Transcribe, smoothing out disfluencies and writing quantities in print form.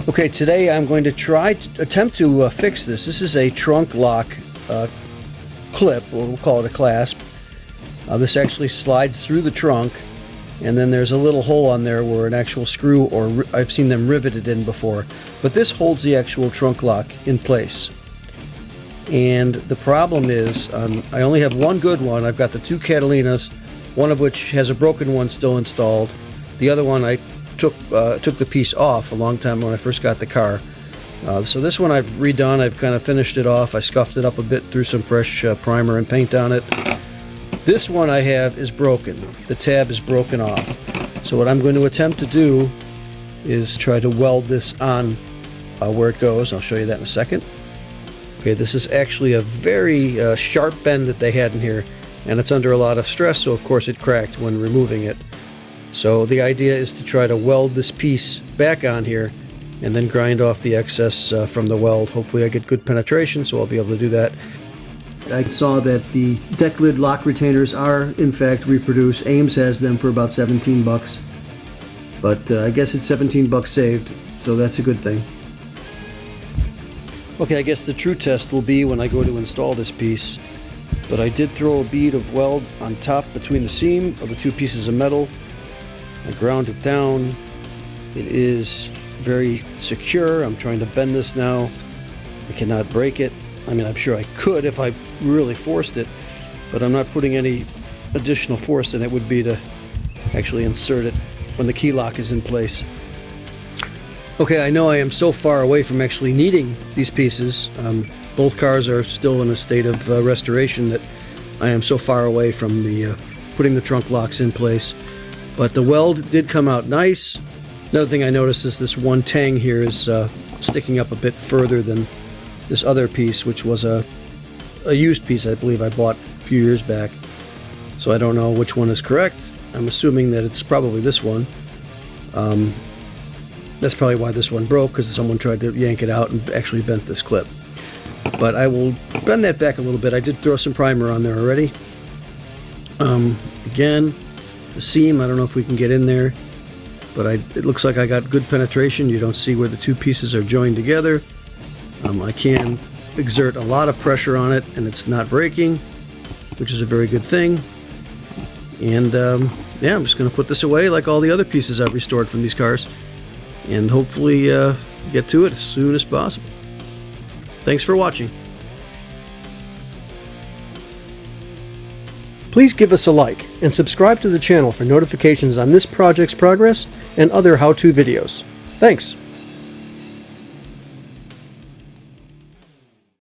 Okay, today I'm going to attempt to fix this. This is a trunk lock clip, or we'll call it a clasp. This actually slides through the trunk, and then there's a little hole on there where an actual screw, or I've seen them riveted in before, but this holds the actual trunk lock in place. And the problem is, I only have one good one. I've got the two Catalinas, one of which has a broken one still installed. The other one I took the piece off a long time when I first got the car. So this one I've redone. I've kind of finished it off. I scuffed it up a bit, threw some fresh primer and paint on it. This one I have is broken. The tab is broken off. So what I'm going to attempt to do is try to weld this on where it goes. I'll show you that in a second. Okay, this is actually a very sharp bend that they had in here, and it's under a lot of stress, so of course it cracked when removing it. So the idea is to try to weld this piece back on here and then grind off the excess from the weld. Hopefully I get good penetration, so I'll be able to do that. I saw that the deck lid lock retainers are in fact reproduced. Ames has them for about 17 bucks, but I guess it's 17 bucks saved, so that's a good thing. Okay, I guess the true test will be when I go to install this piece, but I did throw a bead of weld on top between the seam of the two pieces of metal. I ground it down. It is very secure. I'm trying to bend this now. I cannot break it. I mean, I'm sure I could if I really forced it, but I'm not putting any additional force in it. Would be to actually insert it when the key lock is in place. Okay, I know I am so far away from actually needing these pieces. Both cars are still in a state of restoration that I am so far away from the putting the trunk locks in place. But the weld did come out nice. Another thing I noticed is this one tang here is sticking up a bit further than this other piece, which was a used piece I believe I bought a few years back. So I don't know which one is correct. I'm assuming that it's probably this one. That's probably why this one broke, because someone tried to yank it out and actually bent this clip. But I will bend that back a little bit. I did throw some primer on there already. Again, the seam, I don't know if we can get in there, but it looks like I got good penetration. You don't see where the two pieces are joined together. I can exert a lot of pressure on it and it's not breaking, which is a very good thing. And yeah, I'm just going to put this away like all the other pieces I've restored from these cars, and hopefully get to it as soon as possible. Thanks for watching. Please give us a like and subscribe to the channel for notifications on this project's progress and other how-to videos. Thanks!